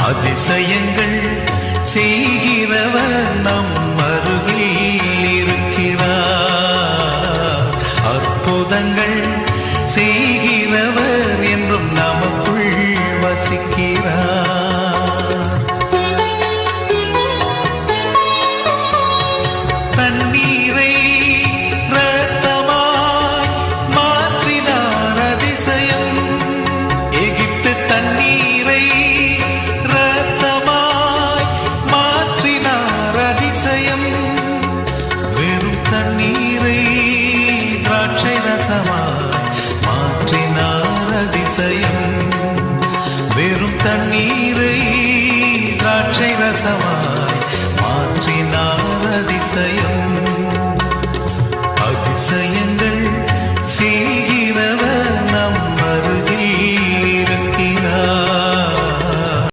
அதிசயங்கள் செய்கிறவர் நம் அருகில் இருக்கிறார். அற்புதங்கள் செய்கிறவர் என்றும் நமக்குள் வசிக்கிறார். தண்ணீரை இரத்தமாய் மாற்றினார் அதிசயம். எகிப்து தண்ணீரை இரத்தமாய் மாற்றினார் அதிசயம். வெறும் தண்ணீரை திராட்சை ரசமாய் மாற்றினார் அதிசயம். வெறும் தண்ணீரை திராட்சை ரசமாய் மாற்றினார் அதிசயம்.